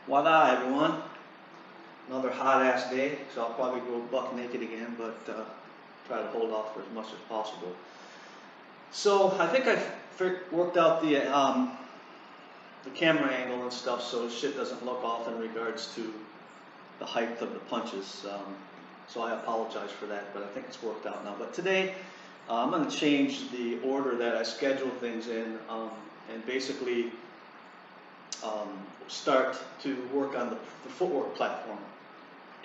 Voila, everyone. Another hot ass day, so I'll probably go buck naked again, but try to hold off for as much as possible. So I think I've worked out the camera angle and stuff, so shit doesn't look off in regards to the height of the punches. So I apologize for that, but I think it's worked out now. But today I'm going to change the order that I schedule things in, and basically start to work on the footwork platform.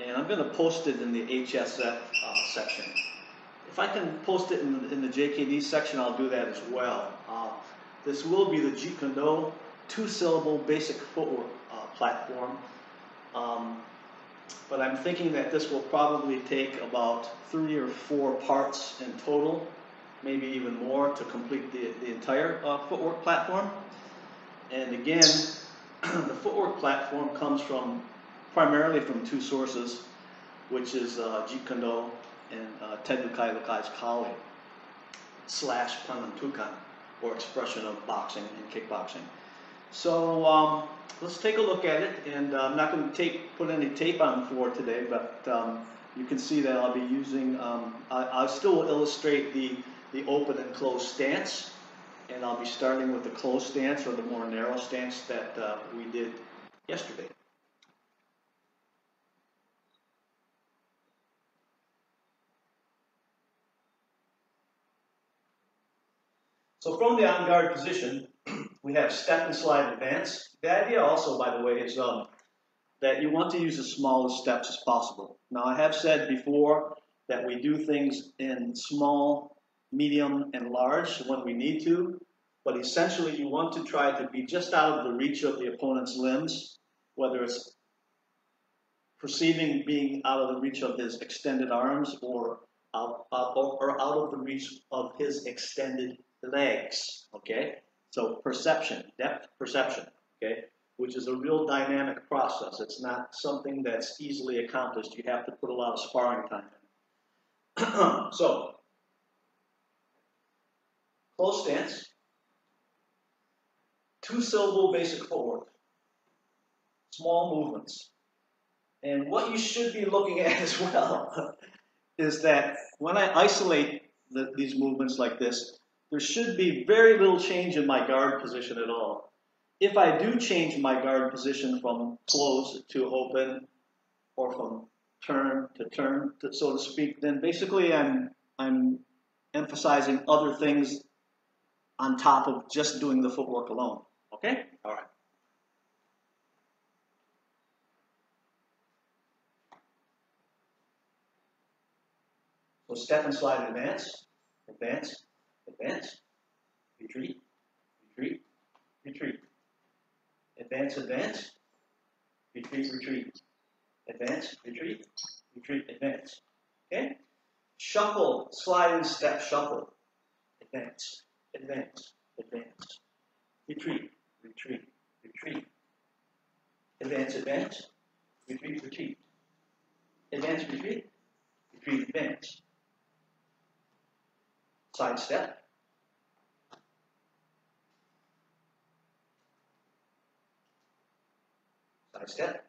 And I'm going to post it in the HSF section. If I can post it in the JKD section, I'll do that as well. This will be the Jeet Kune Do 2-syllable basic footwork platform. But I'm thinking that this will probably take about 3 or 4 parts in total, maybe even more, to complete the entire footwork platform. And again, the footwork platform comes primarily from 2 sources, which is Jeet Kune Do and Tegukai Lakai's Kali / Panantukan, or expression of boxing and kickboxing. So let's take a look at it, and I'm not going to put any tape on for today, but you can see that I'll be using, I still will illustrate the open and closed stance, and I'll be starting with the closed stance, or the more narrow stance that we did yesterday. So from the on-guard position, we have step and slide advance. The idea also, by the way, is that you want to use the smallest steps as possible. Now, I have said before that we do things in small, medium, and large when we need to, but essentially you want to try to be just out of the reach of the opponent's limbs, whether it's perceiving being out of the reach of his extended arms or out of the reach of his extended legs, okay? So perception, depth perception, okay? Which is a real dynamic process. It's not something that's easily accomplished. You have to put a lot of sparring time in. So, close stance, 2-syllable basic footwork, small movements. And what you should be looking at as well is that when I isolate these movements like this, there should be very little change in my guard position at all. If I do change my guard position from closed to open, or from turn, so to speak, then basically I'm emphasizing other things on top of just doing the footwork alone. Okay? All right. So step and slide advance, advance, advance, retreat, retreat, retreat. Advance, advance, retreat, retreat. Advance, retreat, retreat, advance. Okay? Shuffle, slide and step, shuffle. Advance, advance, advance. Retreat, retreat, retreat. Advance, advance, retreat, retreat. Advance, retreat, retreat, advance. Side step. Side step.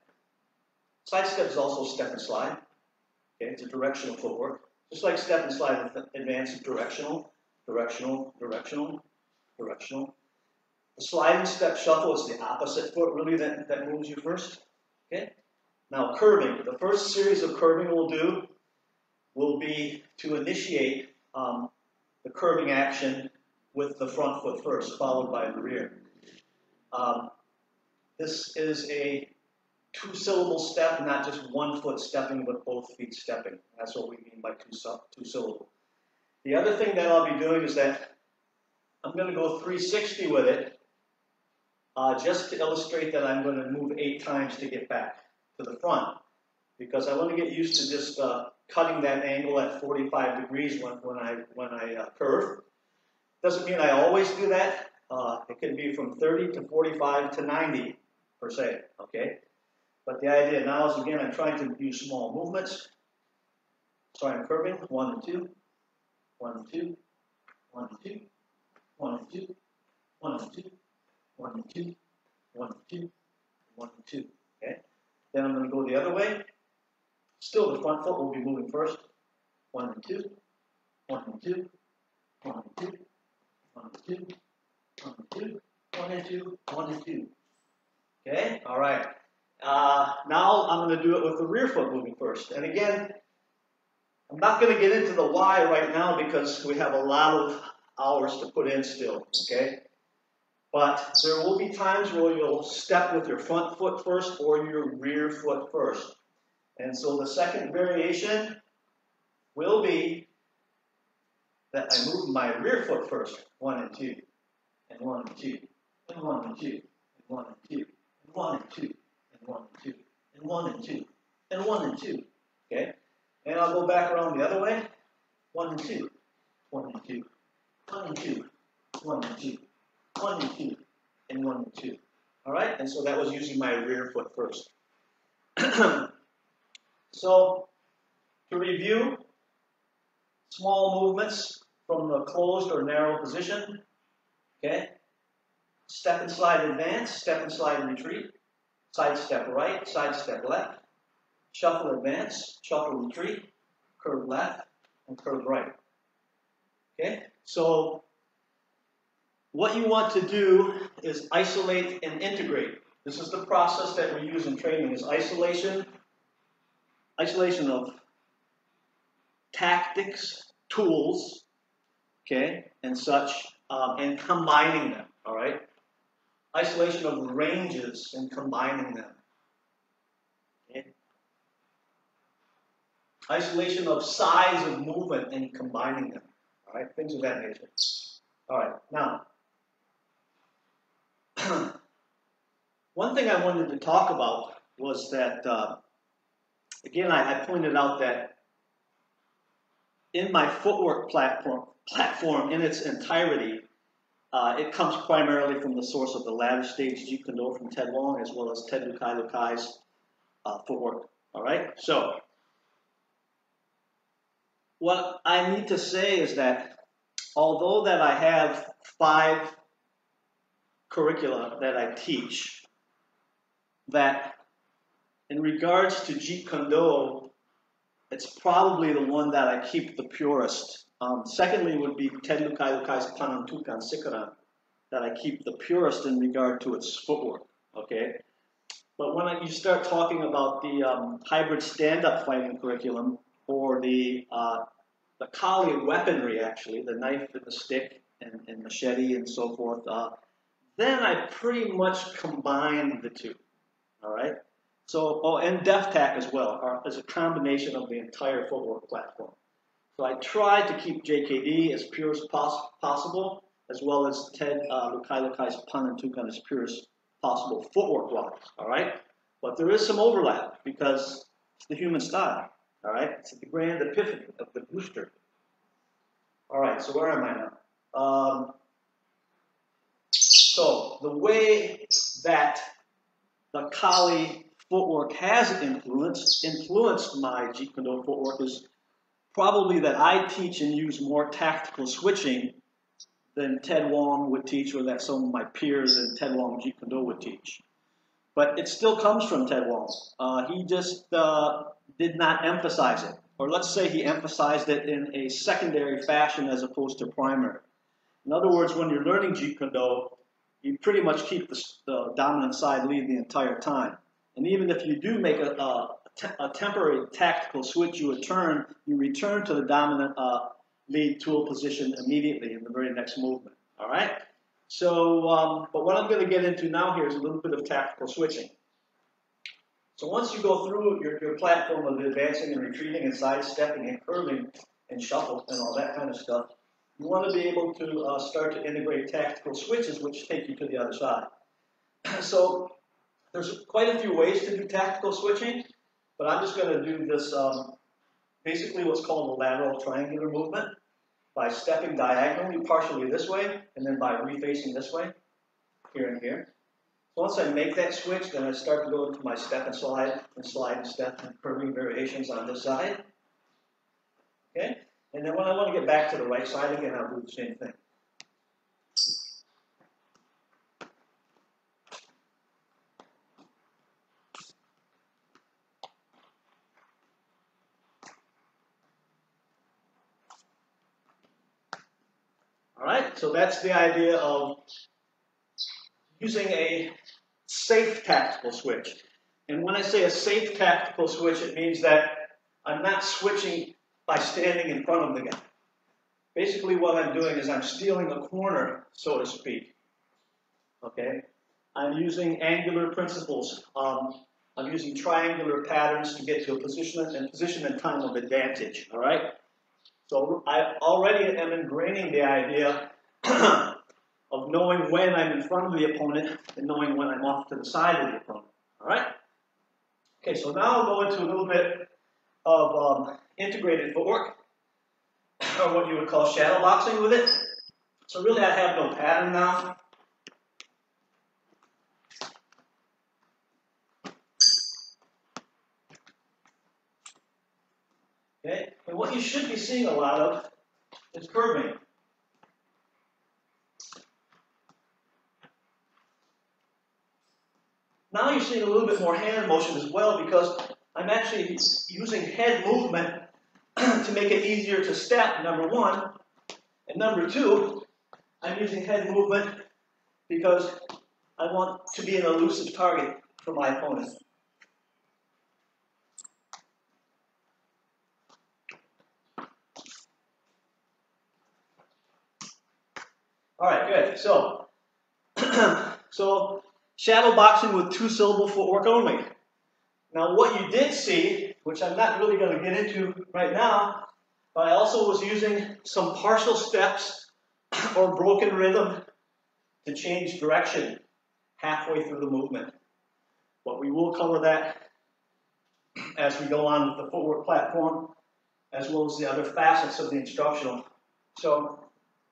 Side step is also step and slide. Okay, it's a directional footwork. Just like step and slide advance is directional, directional, directional, directional. The slide and step shuffle is the opposite foot really that moves you first. Okay? Now curving. The first series of curving we'll do will be to initiate the curving action with the front foot first, followed by the rear. This is a 2-syllable step, not just 1 foot stepping, but both feet stepping. That's what we mean by 2-syllable. The other thing that I'll be doing is that I'm going to go 360 with it, just to illustrate that I'm going to move 8 times to get back to the front, because I want to get used to just cutting that angle at 45 degrees when I curve. Doesn't mean I always do that. It can be from 30 to 45 to 90 per se. Okay. But the idea now is, again, I'm trying to use small movements. So I'm curving 1 and 2, 1 and 2, 1 and 2, 1 and 2, 1 and 2, 1 and 2, 1 and 2, 1 and 2. Okay. Then I'm going to go the other way. Still, the front foot will be moving first. 1 and 2, 1 and 2, 1 and 2, 1 and 2, 1 and 2, 1 and 2, 1 and 2. Okay, all right. Now I'm going to do it with the rear foot moving first. And again, I'm not going to get into the why right now because we have a lot of hours to put in still. Okay, but there will be times where you'll step with your front foot first or your rear foot first. And so the second variation will be that I move my rear foot first. 1 and 2, and 1 and 2, and 1 and 2, and 1 and 2, and 1 and 2, and 1 and 2, and 1 and 2, and 1 and 2. Okay? And I'll go back around the other way. 1 and 2, 1 and 2, 1 and 2, 1 and 2, 1 and 2, and 1 and 2. All right? And so that was using my rear foot first. So, to review, small movements from the closed or narrow position. Okay? Step and slide advance, step and slide retreat, side step right, side step left, shuffle advance, shuffle retreat, curve left, and curve right. Okay? So, what you want to do is isolate and integrate. This is the process that we use in training, is isolation of tactics, tools, okay, and such, and combining them, all right? Isolation of ranges and combining them. Okay? Isolation of size of movement and combining them, all right? Things of that nature. All right, now, one thing I wanted to talk about was that, again, I pointed out that in my footwork platform in its entirety, it comes primarily from the source of the latter stage Jeet Kune Do from Ted Wong, as well as Ted Lukai Lukai's footwork. All right? So, what I need to say is that although that I have 5 curricula that I teach, that in regards to Jeet Kune Do, it's probably the one that I keep the purest. Secondly would be Ted Lukai Lukai's Panam Tukan Sikaran, that I keep the purest in regard to its footwork, okay? But when you start talking about the hybrid stand-up fighting curriculum, or the Kali weaponry, actually, the knife and the stick and machete and so forth, then I pretty much combine the two, all right? So, and Def Tac as well, as a combination of the entire footwork platform. So I try to keep JKD as pure as possible, as well as Ted Lukai Lukai's Pan and Tukan as pure as possible footwork-wise, all right? But there is some overlap because it's the human style, all right? It's the grand epiphany of the booster. All right, so where am I now? So the way that the Kali footwork has influenced my Jeet Kune Do footwork is probably that I teach and use more tactical switching than Ted Wong would teach, or that some of my peers in Ted Wong Jeet Kune Do would teach. But it still comes from Ted Wong. He just did not emphasize it. Or let's say he emphasized it in a secondary fashion as opposed to primary. In other words, when you're learning Jeet Kune Do, you pretty much keep the dominant side lead the entire time. And even if you do make a temporary tactical switch, you return to the dominant lead tool position immediately in the very next movement. All right? So, but what I'm going to get into now here is a little bit of tactical switching. So once you go through your platform of advancing and retreating and sidestepping and curving and shuffle and all that kind of stuff, you want to be able to start to integrate tactical switches which take you to the other side. So there's quite a few ways to do tactical switching, but I'm just going to do this, basically what's called a lateral triangular movement, by stepping diagonally, partially this way, and then by refacing this way, here and here. So once I make that switch, then I start to go into my step and slide and step and curving variations on this side. Okay? And then when I want to get back to the right side again, I'll do the same thing. right, so that's the idea of using a safe tactical switch. And when I say a safe tactical switch, it means that I'm not switching by standing in front of the guy. Basically what I'm doing is I'm stealing a corner, so to speak. Okay? I'm using angular principles. I'm using triangular patterns to get to a position and time of advantage. All right? So I already am ingraining the idea of knowing when I'm in front of the opponent and knowing when I'm off to the side of the opponent. All right? Okay, so now I'll go into a little bit of integrated footwork, or what you would call shadowboxing with it. So really I have no pattern now. Okay, and what you should be seeing a lot of is curving. Now you're seeing a little bit more hand motion as well, because I'm actually using head movement to make it easier to step, number one. And number two, I'm using head movement because I want to be an elusive target for my opponent. All right, good. So, shadow boxing with two-syllable footwork only. Now, what you did see, which I'm not really going to get into right now, but I also was using some partial steps or broken rhythm to change direction halfway through the movement. But we will cover that as we go on with the footwork platform, as well as the other facets of the instructional. So,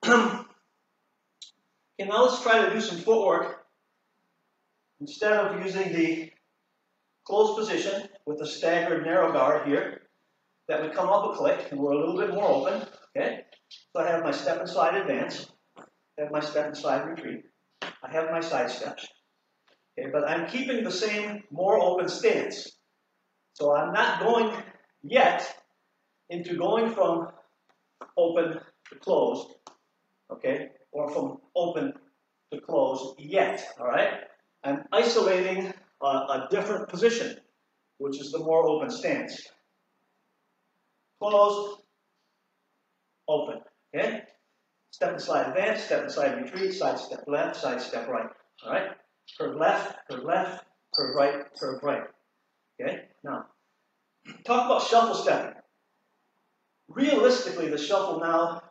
okay, now let's try to do some footwork. Instead of using the closed position with a staggered narrow guard here, that would come up a click, and we're a little bit more open. Okay, so I have my step and slide advance, I have my step and slide retreat, I have my side steps. Okay, but I'm keeping the same more open stance. So I'm not going yet into going from open to closed, okay, or from open to closed yet. All right, I'm isolating a different position, which is the more open stance. Closed, open. Okay? Step and slide advance, step and slide retreat, side step left, side step right. All right? Curve left, curve right, curve right. Okay? Now, talk about shuffle stepping. Realistically, the shuffle now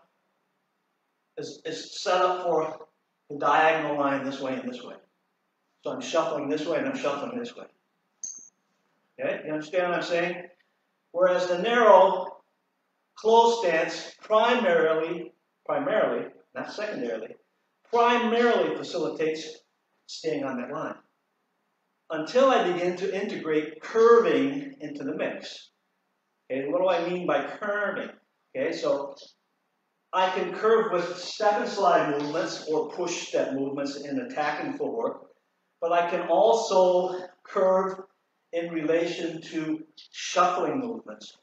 is set up for the diagonal line this way and this way. So I'm shuffling this way and I'm shuffling this way. Okay? You understand what I'm saying? Whereas the narrow closed stance primarily, not secondarily, primarily facilitates staying on that line. Until I begin to integrate curving into the mix. Okay, what do I mean by curving? Okay, so I can curve with step and slide movements or push step movements in attacking footwork, but I can also curve in relation to shuffling movements.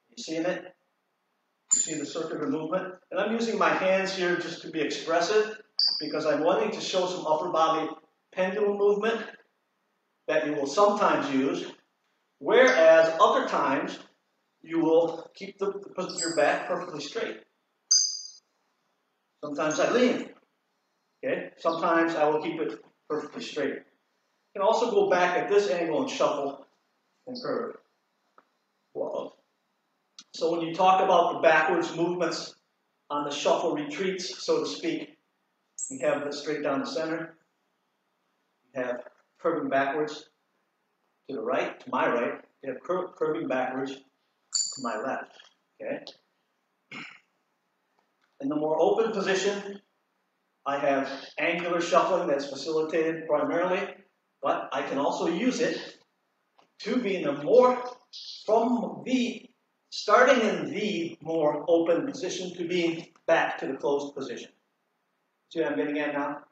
You seeing it? You see the circular movement? And I'm using my hands here just to be expressive because I'm wanting to show some upper body pendulum movement that you will sometimes use, whereas other times you will keep your back perfectly straight. Sometimes I lean. Okay? Sometimes I will keep it perfectly straight. You can also go back at this angle and shuffle and curve. Whoa. So when you talk about the backwards movements on the shuffle retreats, so to speak, you have the straight down the center. You have curving backwards to the right, to my right. You have curving backwards to my left. Okay? In the more open position, I have angular shuffling that's facilitated primarily, but I can also use it to be in a more, starting in the more open position to being back to the closed position. See what I'm getting at now?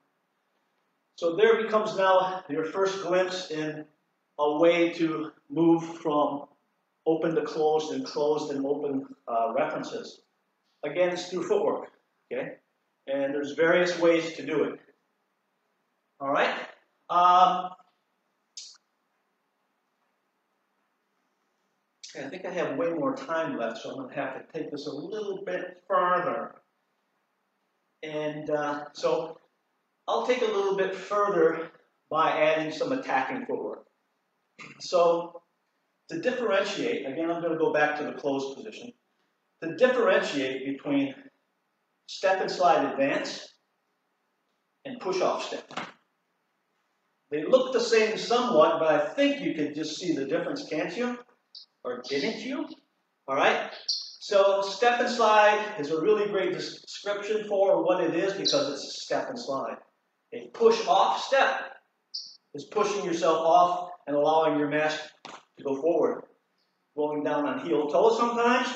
So there becomes now your first glimpse in a way to move from open to closed and open references. Again, it's through footwork, okay? And there's various ways to do it. All right? I think I have way more time left, so I'm going to have to take this a little bit further. And so I'll take a little bit further by adding some attacking footwork. So to differentiate, again, I'm going to go back to the closed position. To differentiate between step and slide advance and push-off step. They look the same somewhat, but I think you can just see the difference, can't you? Or didn't you? All right? So step and slide is a really great description for what it is because it's a step and slide. A push-off step is pushing yourself off and allowing your mask to go forward. Rolling down on heel-toe sometimes,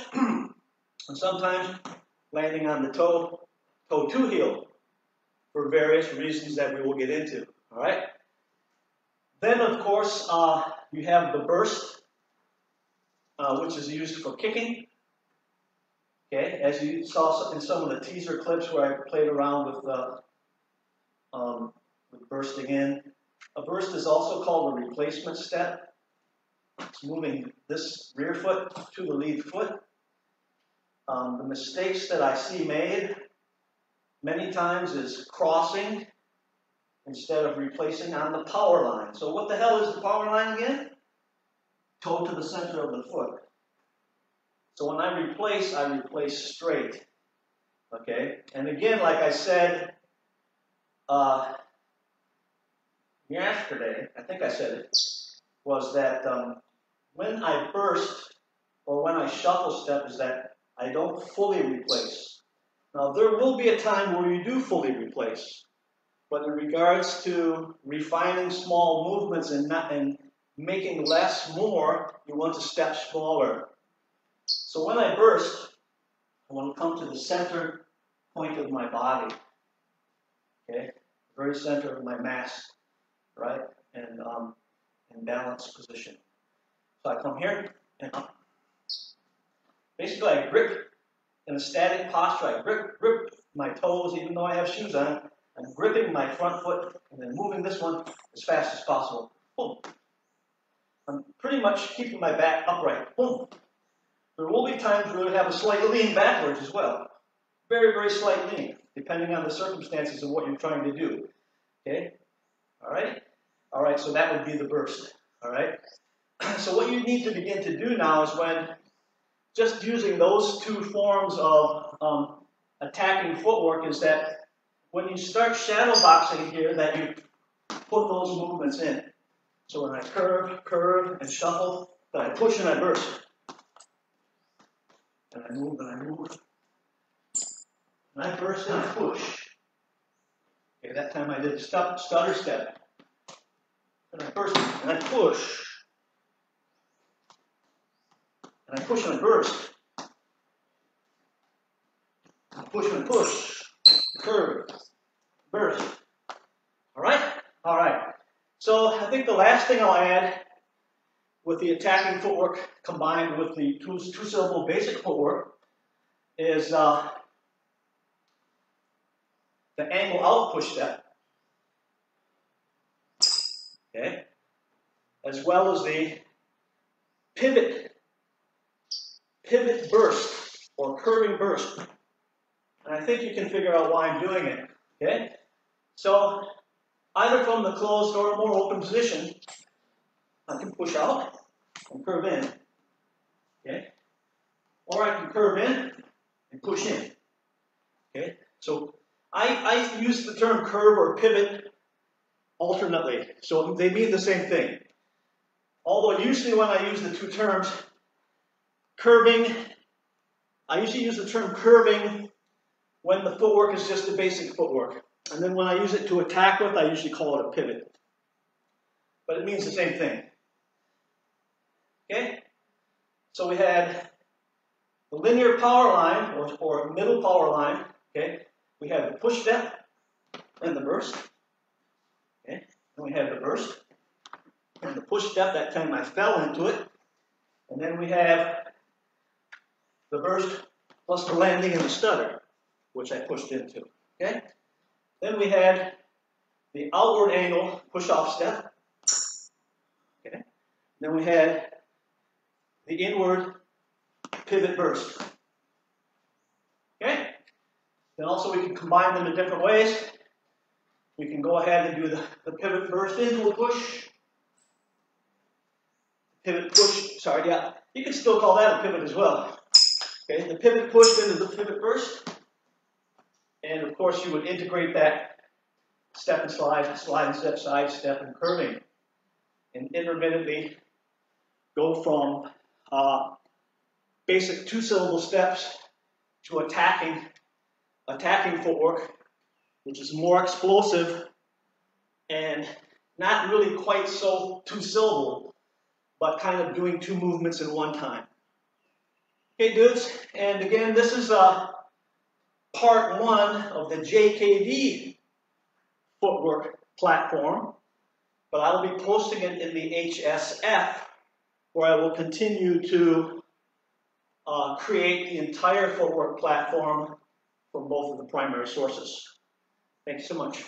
and sometimes landing on the toe-to-heel for various reasons that we will get into. All right? Then, of course, you have the burst, which is used for kicking. Okay, as you saw in some of the teaser clips where I played around with bursting in. A burst is also called a replacement step. It's moving this rear foot to the lead foot. The mistakes that I see made many times is crossing instead of replacing on the power line. So what the hell is the power line again? Toe to the center of the foot. So when I replace straight. Okay? And again, like I said yesterday, I think I said it, was that when I burst or when I shuffle step is that I don't fully replace. Now, there will be a time where you do fully replace. But in regards to refining small movements and making less more, you want to step smaller. So when I burst, I want to come to the center point of my body. Okay? Very center of my mass, right? And in balanced position. So I come here and up. Basically, I grip in a static posture. I grip my toes, even though I have shoes on. I'm gripping my front foot and then moving this one as fast as possible. Boom. I'm pretty much keeping my back upright. Boom. There will be times where we have a slight lean backwards as well. Very, very slight lean, depending on the circumstances of what you're trying to do. Okay? All right? All right, so that would be the burst. All right? So what you need to begin to do now is when just using those two forms of attacking footwork is that when you start shadowboxing here, that you put those movements in. So when I curve, and shuffle, then I push and I burst. And I move, and I move. And I burst and I push. Okay, that time I did stutter step. And I burst and I push. And I push and I burst. I push and I push. Curve. Burst. All right? All right. So I think the last thing I'll add with the attacking footwork combined with the two-syllable basic footwork is the angle out push step. Okay? As well as the pivot burst or curving burst. And I think you can figure out why I'm doing it. Okay? So either from the closed or a more open position, I can push out and curve in. Okay? Or I can curve in and push in. Okay? So I use the term curve or pivot alternately. So they mean the same thing. Although usually when I use the two terms, curving, I usually use the term curving when the footwork is just the basic footwork. And then when I use it to attack with, I usually call it a pivot. But it means the same thing. Okay? So we had the linear power line, or middle power line. Okay? We have the push step and the burst. Okay? Then we have the burst and the push step. That time I fell into it. And then we have the burst plus the landing and the stutter, which I pushed into. Okay? Then we had the outward angle push-off step. Okay? Then we had the inward pivot burst. Okay? Then also we can combine them in different ways. We can go ahead and do the pivot burst into a push. Pivot push, sorry, yeah. You can still call that a pivot as well. Okay, the pivot push into the pivot burst. And of course you would integrate that step and slide, slide and step, side step, and curving. And intermittently go from basic two-syllable steps to attacking footwork, which is more explosive and not really quite so two-syllable, but kind of doing two movements in one time. Okay, dudes, and again, this is part 1 of the JKD footwork platform, but I will be posting it in the HSF, where I will continue to create the entire footwork platform from both of the primary sources. Thank you so much.